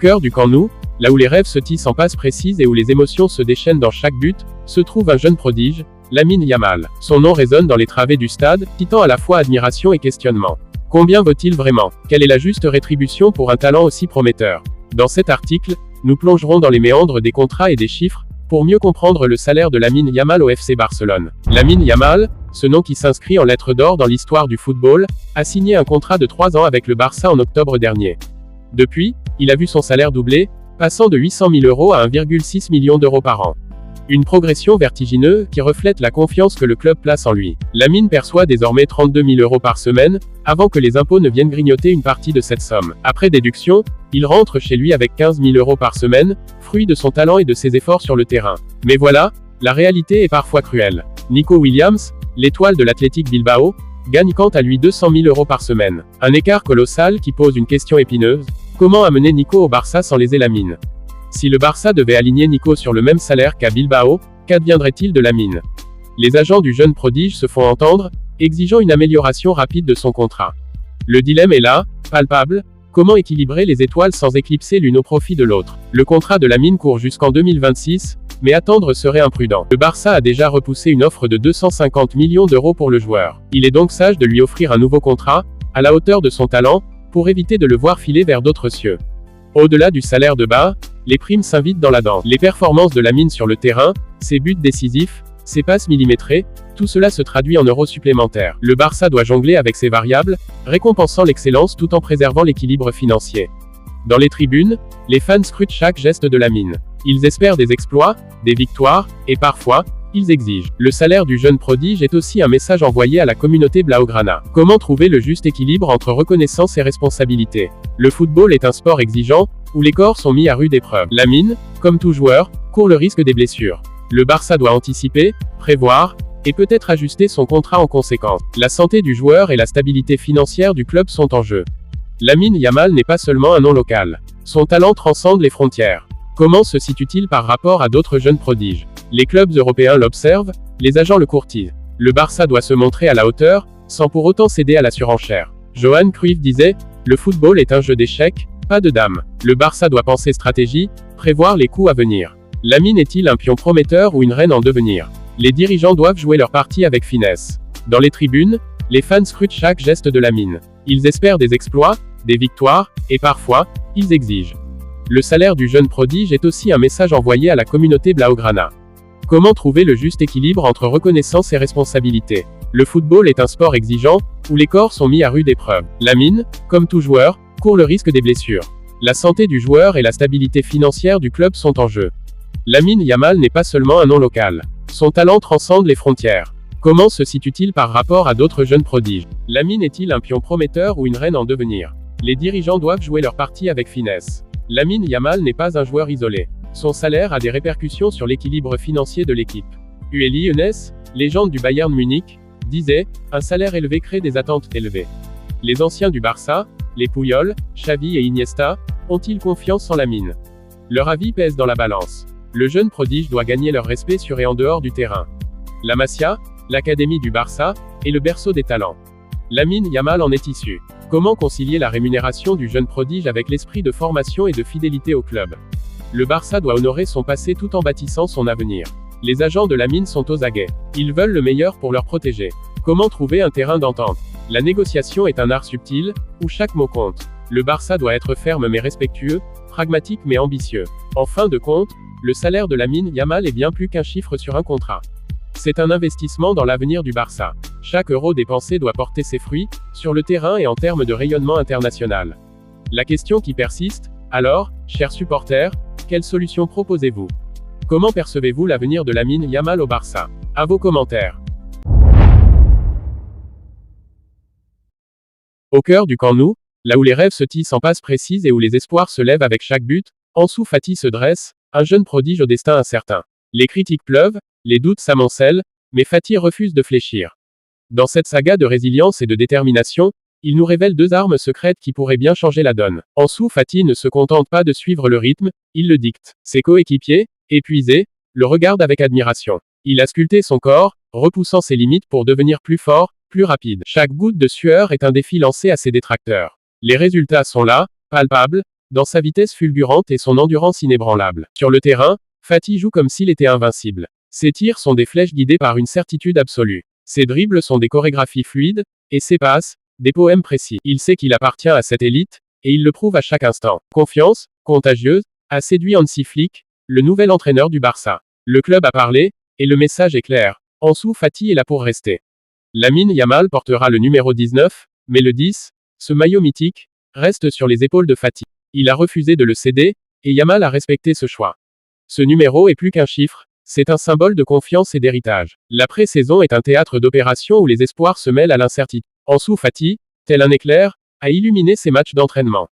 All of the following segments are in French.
cœur du Camp Nou, là où les rêves se tissent en passes précises et où les émotions se déchaînent dans chaque but, se trouve un jeune prodige, Lamine Yamal. Son nom résonne dans les travées du stade, citant à la fois admiration et questionnement. Combien vaut-il vraiment? Quelle est la juste rétribution pour un talent aussi prometteur? Dans cet article, nous plongerons dans les méandres des contrats et des chiffres, pour mieux comprendre le salaire de Lamine Yamal au FC Barcelone. Lamine Yamal, ce nom qui s'inscrit en lettres d'or dans l'histoire du football, a signé un contrat de 3 ans avec le Barça en octobre dernier. Depuis, il a vu son salaire doubler, passant de 800 000 € à 1,6 million d'euros par an. Une progression vertigineuse qui reflète la confiance que le club place en lui. Lamine perçoit désormais 32 000 € par semaine, avant que les impôts ne viennent grignoter une partie de cette somme. Après déduction, il rentre chez lui avec 15 000 € par semaine, fruit de son talent et de ses efforts sur le terrain. Mais voilà, la réalité est parfois cruelle. Nico Williams, l'étoile de l'Athletic Bilbao, gagne quant à lui 200 000 € par semaine. Un écart colossal qui pose une question épineuse. Comment amener Nico au Barça sans léser Lamine? Si le Barça devait aligner Nico sur le même salaire qu'à Bilbao, qu'adviendrait-il de Lamine? Les agents du jeune prodige se font entendre, exigeant une amélioration rapide de son contrat. Le dilemme est là, palpable. Comment équilibrer les étoiles sans éclipser l'une au profit de l'autre? Le contrat de Lamine court jusqu'en 2026, mais attendre serait imprudent. Le Barça a déjà repoussé une offre de 250 millions d'euros pour le joueur. Il est donc sage de lui offrir un nouveau contrat, à la hauteur de son talent, pour éviter de le voir filer vers d'autres cieux. Au-delà du salaire de base, les primes s'invitent dans la danse. Les performances de Lamine sur le terrain, ses buts décisifs, ses passes millimétrées, tout cela se traduit en euros supplémentaires. Le Barça doit jongler avec ces variables, récompensant l'excellence tout en préservant l'équilibre financier. Dans les tribunes, les fans scrutent chaque geste de Lamine. Ils espèrent des exploits, des victoires, et parfois, ils exigent. Le salaire du jeune prodige est aussi un message envoyé à la communauté blaugrana. Comment trouver le juste équilibre entre reconnaissance et responsabilité? Le football est un sport exigeant, où les corps sont mis à rude épreuve. Lamine, comme tout joueur, court le risque des blessures. Le Barça doit anticiper, prévoir, et peut-être ajuster son contrat en conséquence. La santé du joueur et la stabilité financière du club sont en jeu. Lamine Yamal n'est pas seulement un nom local. Son talent transcende les frontières. Comment se situe-t-il par rapport à d'autres jeunes prodiges? Les clubs européens l'observent, les agents le courtisent. Le Barça doit se montrer à la hauteur, sans pour autant céder à la surenchère. Johan Cruyff disait, le football est un jeu d'échecs, pas de dames. Le Barça doit penser stratégie, prévoir les coups à venir. Lamine est-il un pion prometteur ou une reine en devenir? Les dirigeants doivent jouer leur partie avec finesse. Dans les tribunes, les fans scrutent chaque geste de Lamine. Ils espèrent des exploits, des victoires, et parfois, ils exigent. Le salaire du jeune prodige est aussi un message envoyé à la communauté blaugrana. Comment trouver le juste équilibre entre reconnaissance et responsabilité? Le football est un sport exigeant, où les corps sont mis à rude épreuve. Lamine, comme tout joueur, court le risque des blessures. La santé du joueur et la stabilité financière du club sont en jeu. Lamine Yamal n'est pas seulement un nom local. Son talent transcende les frontières. Comment se situe-t-il par rapport à d'autres jeunes prodiges? Lamine est-il un pion prometteur ou une reine en devenir? Les dirigeants doivent jouer leur partie avec finesse. Lamine Yamal n'est pas un joueur isolé. Son salaire a des répercussions sur l'équilibre financier de l'équipe. Uli Hoeneß, légende du Bayern Munich, disait « Un salaire élevé crée des attentes élevées ». Les anciens du Barça, les Puyol, Xavi et Iniesta, ont-ils confiance en Lamine? Leur avis pèse dans la balance. Le jeune prodige doit gagner leur respect sur et en dehors du terrain. La Masia, l'académie du Barça, est le berceau des talents. Lamine Yamal en est issu. Comment concilier la rémunération du jeune prodige avec l'esprit de formation et de fidélité au club? Le Barça doit honorer son passé tout en bâtissant son avenir. Les agents de Lamine sont aux aguets. Ils veulent le meilleur pour leur protéger. Comment trouver un terrain d'entente? La négociation est un art subtil, où chaque mot compte. Le Barça doit être ferme mais respectueux, pragmatique mais ambitieux. En fin de compte, le salaire de Lamine Yamal est bien plus qu'un chiffre sur un contrat. C'est un investissement dans l'avenir du Barça. Chaque euro dépensé doit porter ses fruits, sur le terrain et en termes de rayonnement international. La question qui persiste, alors, chers supporters, quelle solution proposez-vous? Comment percevez-vous l'avenir de Lamine Yamal au Barça? À vos commentaires. Au cœur du Camp Nou, là où les rêves se tissent en passes précises et où les espoirs se lèvent avec chaque but, Ansu Fati se dresse, un jeune prodige au destin incertain. Les critiques pleuvent, les doutes s'amoncellent, mais Fati refuse de fléchir. Dans cette saga de résilience et de détermination, il nous révèle deux armes secrètes qui pourraient bien changer la donne. Ansu Fati ne se contente pas de suivre le rythme, il le dicte. Ses coéquipiers, épuisés, le regardent avec admiration. Il a sculpté son corps, repoussant ses limites pour devenir plus fort, plus rapide. Chaque goutte de sueur est un défi lancé à ses détracteurs. Les résultats sont là, palpables, dans sa vitesse fulgurante et son endurance inébranlable. Sur le terrain, Fatih joue comme s'il était invincible. Ses tirs sont des flèches guidées par une certitude absolue. Ses dribbles sont des chorégraphies fluides, et ses passes, des poèmes précis. Il sait qu'il appartient à cette élite, et il le prouve à chaque instant. Confiance, contagieuse, a séduit Hansi Flick, le nouvel entraîneur du Barça. Le club a parlé, et le message est clair. Ansu Fati est là pour rester. Lamine Yamal portera le numéro 19, mais le 10, ce maillot mythique, reste sur les épaules de Fati. Il a refusé de le céder, et Yamal a respecté ce choix. Ce numéro est plus qu'un chiffre, c'est un symbole de confiance et d'héritage. La pré-saison est un théâtre d'opérations où les espoirs se mêlent à l'incertitude. Ansu Fati, tel un éclair, a illuminé ses matchs d'entraînement.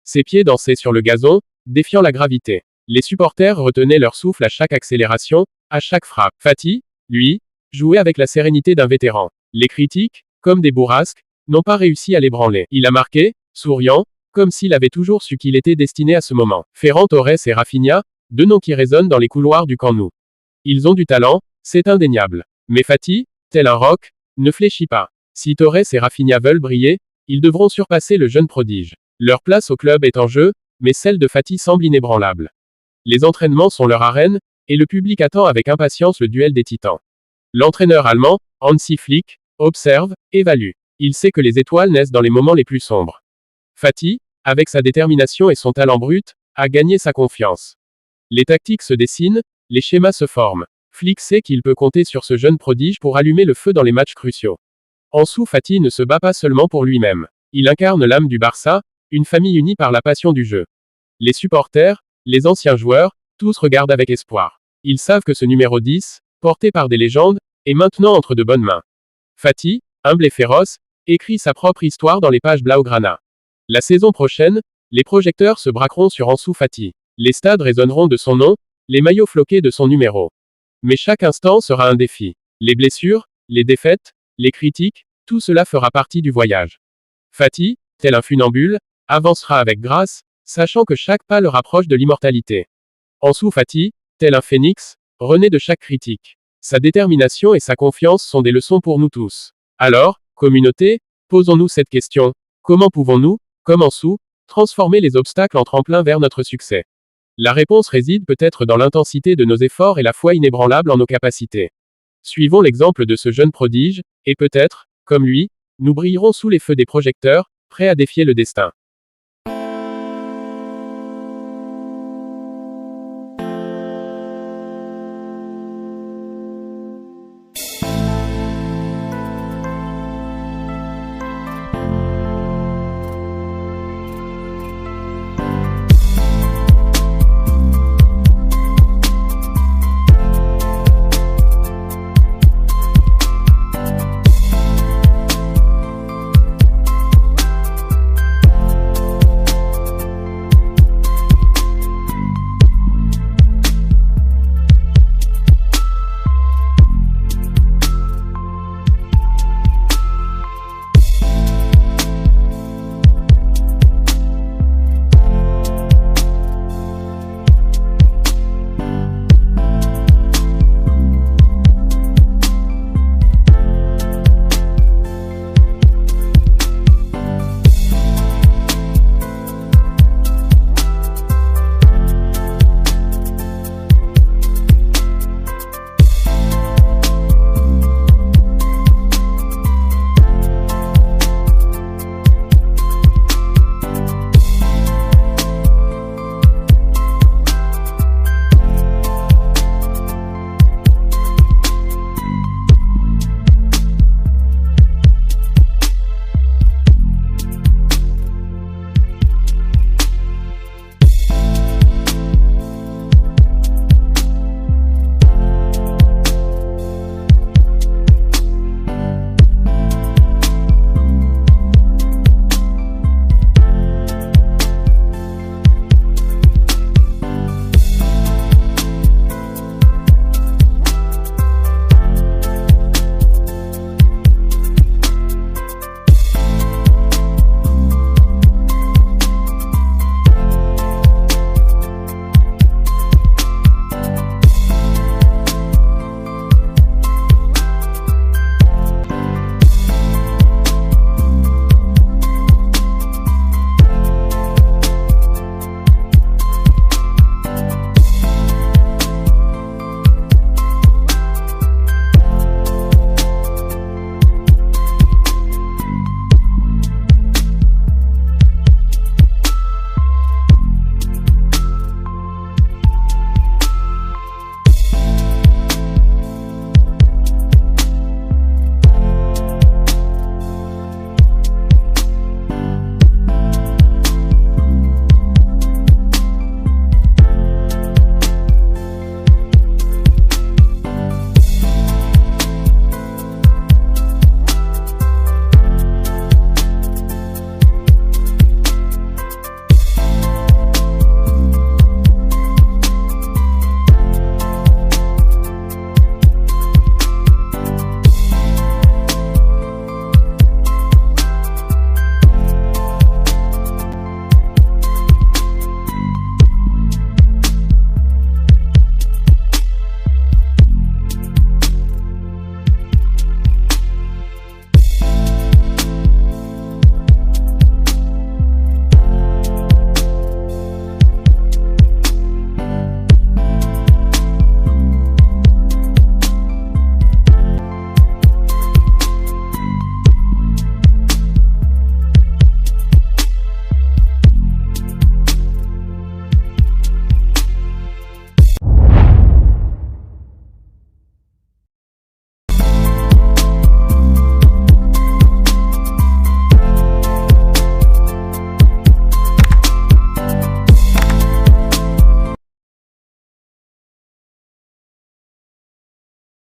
Ses pieds dansaient sur le gazon, défiant la gravité. Les supporters retenaient leur souffle à chaque accélération, à chaque frappe. Fati, lui, jouait avec la sérénité d'un vétéran. Les critiques, comme des bourrasques, n'ont pas réussi à l'ébranler. Il a marqué, souriant, comme s'il avait toujours su qu'il était destiné à ce moment. Ferran Torres et Rafinha, deux noms qui résonnent dans les couloirs du Camp Nou. Ils ont du talent, c'est indéniable. Mais Fati, tel un roc, ne fléchit pas. Si Torres et Rafinha veulent briller, ils devront surpasser le jeune prodige. Leur place au club est en jeu, mais celle de Fati semble inébranlable. Les entraînements sont leur arène, et le public attend avec impatience le duel des titans. L'entraîneur allemand, Hansi Flick, observe, évalue. Il sait que les étoiles naissent dans les moments les plus sombres. Fati, avec sa détermination et son talent brut, a gagné sa confiance. Les tactiques se dessinent, les schémas se forment. Flick sait qu'il peut compter sur ce jeune prodige pour allumer le feu dans les matchs cruciaux. Ansu Fati ne se bat pas seulement pour lui-même. Il incarne l'âme du Barça, une famille unie par la passion du jeu. Les supporters, les anciens joueurs, tous regardent avec espoir. Ils savent que ce numéro 10, porté par des légendes, est maintenant entre de bonnes mains. Fati, humble et féroce, écrit sa propre histoire dans les pages Blaugrana. La saison prochaine, les projecteurs se braqueront sur Ansu Fati. Les stades résonneront de son nom, les maillots floqués de son numéro. Mais chaque instant sera un défi. Les blessures, les défaites, les critiques, tout cela fera partie du voyage. Fati, tel un funambule, avancera avec grâce, sachant que chaque pas le rapproche de l'immortalité. Ansu Fati, tel un phénix, renaît de chaque critique. Sa détermination et sa confiance sont des leçons pour nous tous. Alors, communauté, posons-nous cette question. Comment pouvons-nous, comme Ansu, transformer les obstacles en tremplin vers notre succès? La réponse réside peut-être dans l'intensité de nos efforts et la foi inébranlable en nos capacités. Suivons l'exemple de ce jeune prodige, et peut-être, comme lui, nous brillerons sous les feux des projecteurs, prêts à défier le destin.